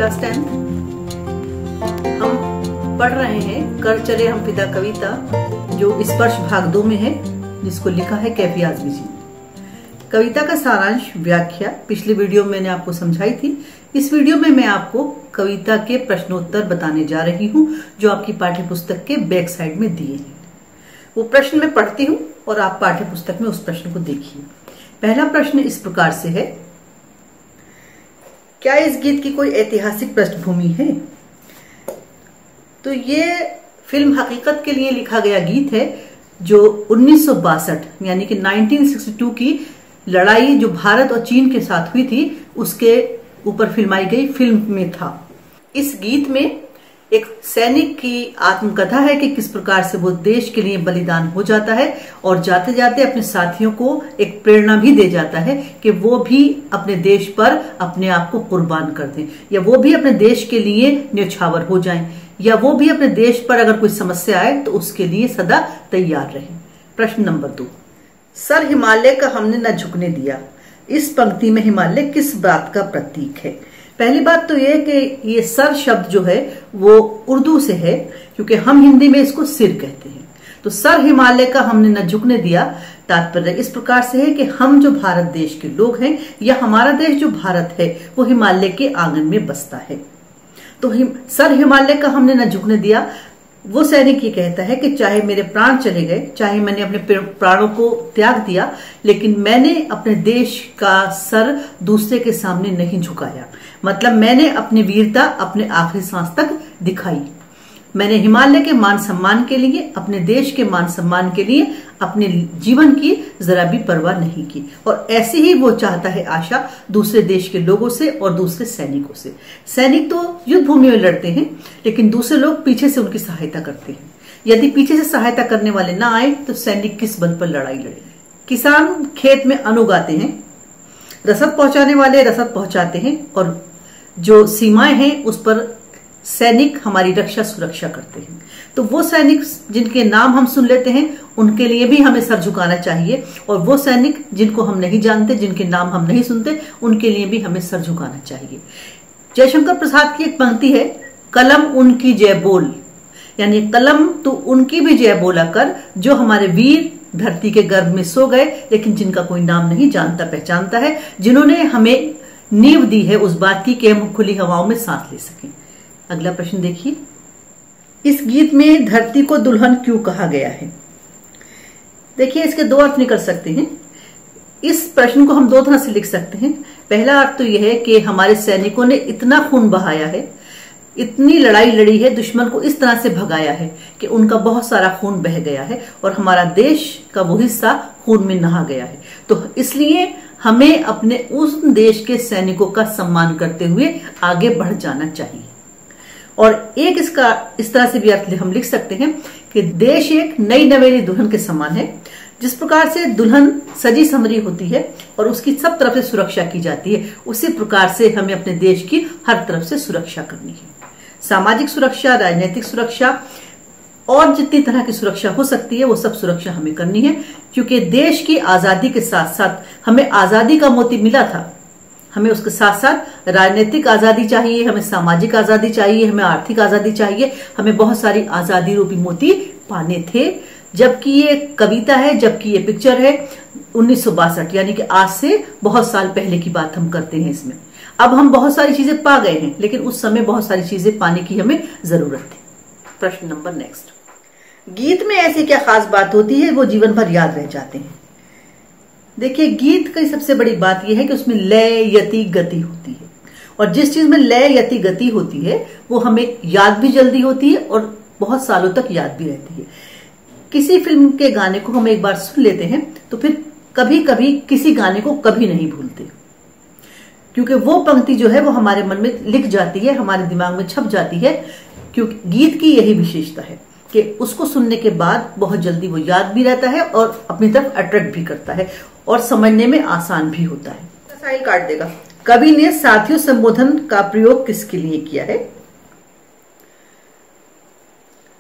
Class 10 हम पढ़ रहे हैं कर चले हम पिता कविता, जो स्पर्श भाग 2 में है, जिसको लिखा है कैफी आजमी जी। कविता का सारांश व्याख्या पिछले वीडियो में मैंने आपको समझाई थी। इस वीडियो में मैं आपको कविता के प्रश्नोत्तर बताने जा रही हूँ, जो आपकी पाठ्य पुस्तक के बैक साइड में दिए हैं। वो प्रश्न मैं पढ़ती हूँ और आप पाठ्य पुस्तक में उस प्रश्न को देखिए। पहला प्रश्न इस प्रकार से है, क्या इस गीत की कोई ऐतिहासिक पृष्ठभूमि है? तो ये फिल्म हकीकत के लिए लिखा गया गीत है, जो 1962 यानी कि 1962 की लड़ाई जो भारत और चीन के साथ हुई थी, उसके ऊपर फिल्माई गई फिल्म में था। इस गीत में एक सैनिक की आत्मकथा है कि किस प्रकार से वो देश के लिए बलिदान हो जाता है और जाते जाते अपने साथियों को एक प्रेरणा भी दे जाता है कि वो भी अपने देश पर अपने आप को कुर्बान कर दें, या वो भी अपने देश के लिए न्यौछावर हो जाएं, या वो भी अपने देश पर अगर कोई समस्या आए तो उसके लिए सदा तैयार रहें। प्रश्न नंबर 2, सर हिमालय का हमने न झुकने दिया, इस पंक्ति में हिमालय किस बात का प्रतीक है? पहली बात तो यह कि ये सर शब्द जो है वो उर्दू से है, क्योंकि हम हिंदी में इसको सिर कहते हैं। तो सर हिमालय का हमने न झुकने दिया तात्पर्य इस प्रकार से है कि हम जो भारत देश के लोग हैं, या हमारा देश जो भारत है, वो हिमालय के आंगन में बसता है। तो सर हिमालय का हमने न झुकने दिया, वो सैनिक ये कहता है कि चाहे मेरे प्राण चले गए, चाहे मैंने अपने प्राणों को त्याग दिया, लेकिन मैंने अपने देश का सर दूसरे के सामने नहीं झुकाया। मतलब मैंने अपनी वीरता अपने आखिरी सांस तक दिखाई। मैंने हिमालय के मान सम्मान के लिए, अपने देश के मान सम्मान के लिए अपने जीवन की जरा भी परवाह नहीं की। और ऐसी ही वो चाहता है आशा दूसरे देश के लोगों से और दूसरे सैनिकों से। सैनिक तो युद्ध भूमि में लड़ते हैं, लेकिन दूसरे लोग पीछे से उनकी सहायता करते हैं। यदि पीछे से सहायता करने वाले ना आए तो सैनिक किस बल पर लड़ाई लड़े? किसान खेत में अन्न उगाते हैं, रसद पहुंचाने वाले रसद पहुंचाते हैं, और जो सीमाएं हैं उस पर सैनिक हमारी रक्षा सुरक्षा करते हैं। तो वो सैनिक जिनके नाम हम सुन लेते हैं, उनके लिए भी हमें सर झुकाना चाहिए, और वो सैनिक जिनको हम नहीं जानते, जिनके नाम हम नहीं सुनते, उनके लिए भी हमें सर झुकाना चाहिए। जयशंकर प्रसाद की एक पंक्ति है, कलम उनकी जय बोल, यानी कलम तो उनकी भी जय बोला कर, जो हमारे वीर धरती के गर्भ में सो गए, लेकिन जिनका कोई नाम नहीं जानता पहचानता है, जिन्होंने हमें नींव दी है उस बात की कि हम खुली हवाओं में सांस ले सकें। अगला प्रश्न देखिए, इस गीत में धरती को दुल्हन क्यों कहा गया है? देखिए, इसके दो अर्थ निकल सकते हैं। इस प्रश्न को हम दो तरह से लिख सकते हैं। पहला अर्थ तो यह है कि हमारे सैनिकों ने इतना खून बहाया है, इतनी लड़ाई लड़ी है, दुश्मन को इस तरह से भगाया है कि उनका बहुत सारा खून बह गया है, और हमारा देश का वो हिस्सा खून में नहा गया है। तो इसलिए हमें अपने उस देश के सैनिकों का सम्मान करते हुए आगे बढ़ जाना चाहिए। और एक इसका इस तरह से भी अर्थ हम लिख सकते हैं कि देश एक नई नवेली दुल्हन के समान है। जिस प्रकार से दुल्हन सजी संवरी होती है और उसकी सब तरफ से सुरक्षा की जाती है, उसी प्रकार से हमें अपने देश की हर तरफ से सुरक्षा करनी है। सामाजिक सुरक्षा, राजनीतिक सुरक्षा और जितनी तरह की सुरक्षा हो सकती है, वो सब सुरक्षा हमें करनी है, क्योंकि देश की आजादी के साथ साथ हमें आजादी का मोती मिला था। हमें उसके साथ साथ राजनीतिक आजादी चाहिए, हमें सामाजिक आजादी चाहिए, हमें आर्थिक आजादी चाहिए, हमें बहुत सारी आजादी रूपी मोती पाने थे। जबकि ये कविता है, जबकि ये पिक्चर है 1962, यानी कि आज से बहुत साल पहले की बात हम करते हैं इसमें। अब हम बहुत सारी चीजें पा गए हैं, लेकिन उस समय बहुत सारी चीजें पाने की हमें जरूरत थी। प्रश्न नंबर नेक्स्ट, गीत में ऐसी क्या खास बात होती है वो जीवन भर याद रह जाते हैं? देखिए, गीत की सबसे बड़ी बात यह है कि उसमें लय, यति, गति होती है, और जिस चीज में लय, यति, गति होती है वो हमें याद भी जल्दी होती है और बहुत सालों तक याद भी रहती है। किसी फिल्म के गाने को हम एक बार सुन लेते हैं तो फिर कभी कभी किसी गाने को कभी नहीं भूलते, क्योंकि वो पंक्ति जो है वो हमारे मन में लिख जाती है, हमारे दिमाग में छप जाती है। क्योंकि गीत की यही विशेषता है कि उसको सुनने के बाद बहुत जल्दी वो याद भी रहता है और अपनी तरफ अट्रैक्ट भी करता है, और समझने में आसान भी होता है। साइल काट देगा। कवि ने साथियों संबोधन का प्रयोग किसके लिए किया है?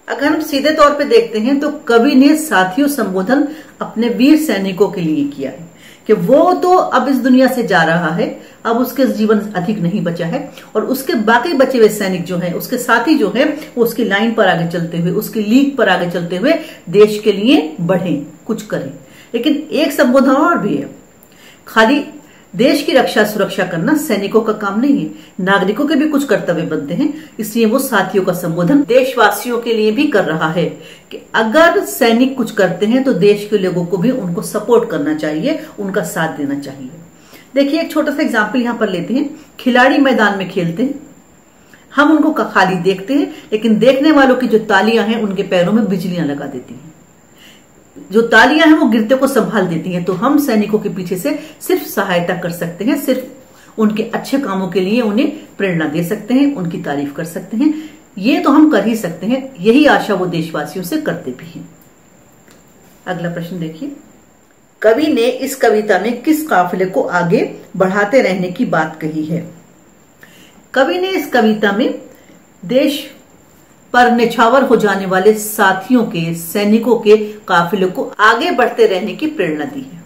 अगर हम सीधे तौर पे देखते हैं तो कवि ने साथियों संबोधन अपने वीर सैनिकों के लिए किया है, कि वो तो अब इस दुनिया से जा रहा है, अब उसके जीवन अधिक नहीं बचा है, और उसके बाकी बचे हुए सैनिक जो हैं, उसके साथी जो हैं, वो उसकी लाइन पर आगे चलते हुए, उसकी लीग पर आगे चलते हुए देश के लिए बढ़ें, कुछ करें। लेकिन एक संबोधन और भी है, खाली देश की रक्षा सुरक्षा करना सैनिकों का काम नहीं है, नागरिकों के भी कुछ कर्तव्य बनते हैं। इसलिए वो साथियों का संबोधन देशवासियों के लिए भी कर रहा है कि अगर सैनिक कुछ करते हैं तो देश के लोगों को भी उनको सपोर्ट करना चाहिए, उनका साथ देना चाहिए। देखिए, एक छोटा सा एग्जाम्पल यहां पर लेते हैं। खिलाड़ी मैदान में खेलते हैं, हम उनको खाली देखते हैं, लेकिन देखने वालों की जो तालियां हैं उनके पैरों में बिजलियां लगा देती हैं। जो तालियां हैं वो गिरते को संभाल देती हैं। तो हम सैनिकों के पीछे से सिर्फ सहायता कर सकते हैं, सिर्फ उनके अच्छे कामों के लिए उन्हें प्रेरणा दे सकते हैं, उनकी तारीफ कर सकते हैं। ये तो हम कर ही सकते हैं, यही आशा वो देशवासियों से करते भी हैं। अगला प्रश्न देखिए, कवि ने इस कविता में किस काफिले को आगे बढ़ाते रहने की बात कही है? कवि ने इस कविता में देश पर निछावर हो जाने वाले साथियों के, सैनिकों के काफिले को आगे बढ़ते रहने की प्रेरणा दी है।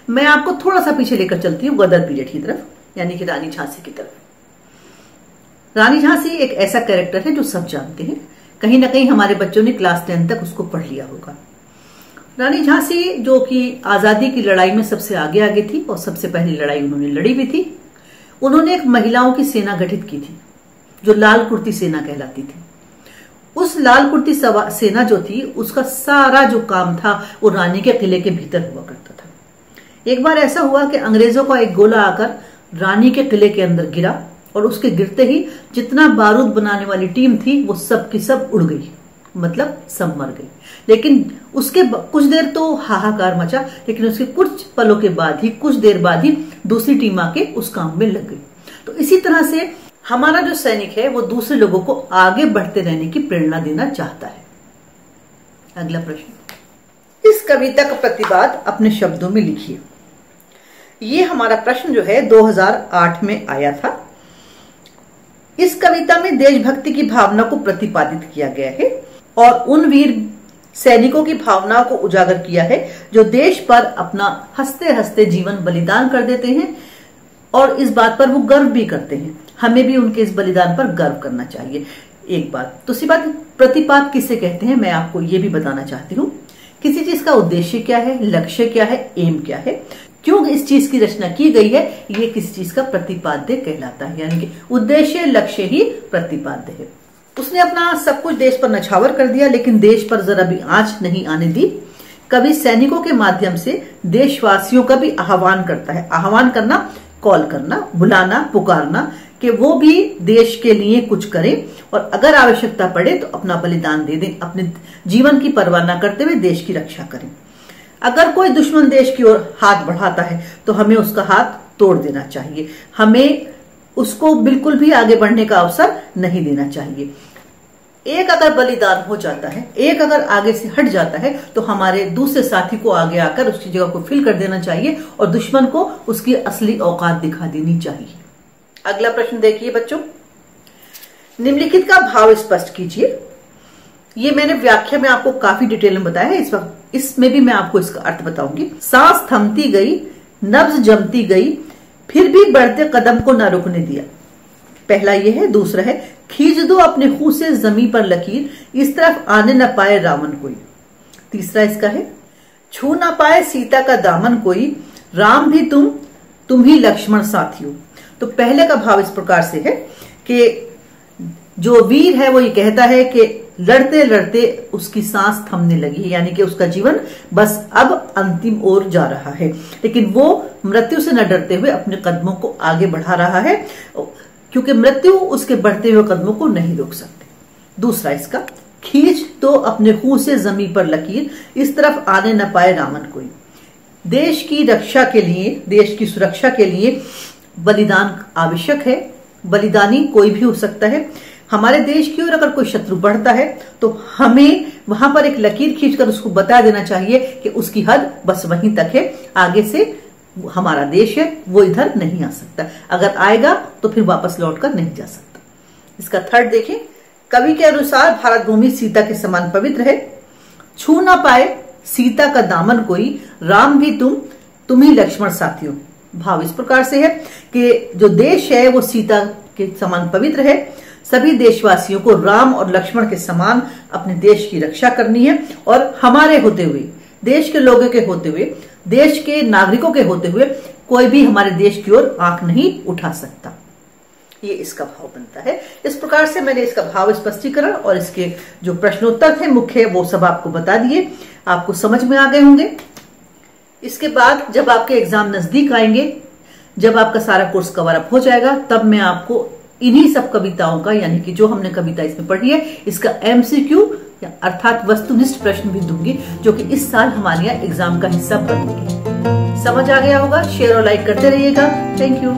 मैं आपको थोड़ा सा पीछे लेकर चलती हूँ, गदर पीरियड की तरफ, यानी कि रानी झांसी की तरफ। रानी झांसी एक ऐसा कैरेक्टर है जो सब जानते हैं, कहीं ना कहीं हमारे बच्चों ने क्लास 10 तक उसको पढ़ लिया होगा। रानी झांसी जो कि आजादी की लड़ाई में सबसे आगे थी और सबसे पहली लड़ाई उन्होंने लड़ी भी थी। उन्होंने एक महिलाओं की सेना गठित की थी जो लाल कुर्ती सेना कहलाती थी। उस लाल कुर्ती सेना जो थी, उसका सारा जो काम था वो रानी के किले के भीतर हुआ करता था। एक बार ऐसा हुआ कि अंग्रेजों का एक गोला आकर रानी के किले के अंदर गिरा, और उसके गिरते ही जितना बारूद बनाने वाली टीम थी वो सब की सब उड़ गई, मतलब सब मर गई। लेकिन उसके कुछ देर तो हाहाकार मचा, लेकिन उसके कुछ पलों के बाद ही, कुछ देर बाद ही दूसरी टीम आके उस काम में लग गई। तो इसी तरह से हमारा जो सैनिक है वो दूसरे लोगों को आगे बढ़ते रहने की प्रेरणा देना चाहता है। अगला प्रश्न, इस कविता का प्रतिवाद अपने शब्दों में लिखिए। ये हमारा प्रश्न जो है 2008 में आया था। इस कविता में देशभक्ति की भावना को प्रतिपादित किया गया है और उन वीर सैनिकों की भावनाओं को उजागर किया है जो देश पर अपना हंसते हंसते जीवन बलिदान कर देते हैं, और इस बात पर वो गर्व भी करते हैं। हमें भी उनके इस बलिदान पर गर्व करना चाहिए। एक बात। दूसरी बात, प्रतिपाद किसे कहते हैं मैं आपको ये भी बताना चाहती हूँ। किसी चीज का उद्देश्य क्या है, लक्ष्य क्या है, एम क्या है, क्यों इस चीज की रचना की गई है, ये किसी चीज का प्रतिपाद्य कहलाता है। यानी कि उद्देश्य लक्ष्य ही प्रतिपाद्य है। उसने अपना सब कुछ देश पर नछावर कर दिया, लेकिन देश पर जरा भी आंच नहीं आने दी। कवि सैनिकों के माध्यम से देशवासियों का भी आह्वान करता है। आह्वान करना, कॉल करना, बुलाना, पुकारना, कि वो भी देश के लिए कुछ करें और अगर आवश्यकता पड़े तो अपना बलिदान दे दें, अपने जीवन की परवाह न करते हुए देश की रक्षा करें। अगर कोई दुश्मन देश की ओर हाथ बढ़ाता है तो हमें उसका हाथ तोड़ देना चाहिए, हमें उसको बिल्कुल भी आगे बढ़ने का अवसर नहीं देना चाहिए। एक अगर बलिदान हो जाता है, एक अगर आगे से हट जाता है, तो हमारे दूसरे साथी को आगे आकर उसकी जगह को फिल कर देना चाहिए और दुश्मन को उसकी असली औकात दिखा देनी चाहिए। अगला प्रश्न देखिए बच्चों, निम्नलिखित का भाव स्पष्ट कीजिए। ये मैंने व्याख्या में आपको काफी डिटेल में बताया है, इस वक्त इसमें भी मैं आपको इसका अर्थ बताऊंगी। सांस थमती गई, नब्ज जमती गई, फिर भी बढ़ते कदम को न रुकने दिया। पहला ये है। दूसरा है, खींच दो अपने खूह से जमीन पर लकीर, इस तरफ आने न पाए रावण कोई। तीसरा इसका है, छू न पाए सीता का दामन कोई, राम भी तुम ही लक्ष्मण साथियों। तो पहले का भाव इस प्रकार से है कि जो वीर है वो ये कहता है कि लड़ते लड़ते उसकी सांस थमने लगी है, यानी कि उसका जीवन बस अब अंतिम ओर जा रहा है, लेकिन वो मृत्यु से न डरते हुए अपने कदमों को आगे बढ़ा रहा है, क्योंकि मृत्यु उसके बढ़ते हुए कदमों को नहीं रोक सकते। दूसरा इसका, खींच तो अपने खूह से जमीन पर लकीर, इस तरफ आने न पाए रावण कोई। देश की रक्षा के लिए, देश की सुरक्षा के लिए बलिदान आवश्यक है। बलिदानी कोई भी हो सकता है। हमारे देश की ओर अगर कोई शत्रु बढ़ता है तो हमें वहां पर एक लकीर खींचकर उसको बता देना चाहिए कि उसकी हद बस वहीं तक है, आगे से हमारा देश है वो इधर नहीं आ सकता, अगर आएगा तो फिर वापस लौटकर नहीं जा सकता। इसका थर्ड देखें, कवि के अनुसार भारत भूमि सीता के समान पवित्र है। छू ना पाए सीता का दामन कोई, राम भी तुम्ही लक्ष्मण साथियों। भाव इस प्रकार से है कि जो देश है वो सीता के समान पवित्र है, सभी देशवासियों को राम और लक्ष्मण के समान अपने देश की रक्षा करनी है और हमारे होते हुए, देश के लोगों के होते हुए, देश के नागरिकों के होते हुए कोई भी हमारे देश की ओर आंख नहीं उठा सकता। ये इसका भाव बनता है। इस प्रकार से मैंने इसका भाव स्पष्टीकरण और इसके जो प्रश्नोत्तर थे मुख्य वो सब आपको बता दिए, आपको समझ में आ गए होंगे। इसके बाद जब आपके एग्जाम नजदीक आएंगे, जब आपका सारा कोर्स कवर अप हो जाएगा, तब मैं आपको इन्हीं सब कविताओं का, यानी कि जो हमने कविता इसमें पढ़ी है, इसका MCQ अर्थात वस्तुनिष्ठ प्रश्न भी दूंगी, जो कि इस साल हमारे यहाँ एग्जाम का हिस्सा बनेंगे। समझ आ गया होगा? शेयर और लाइक करते रहिएगा। Thank you.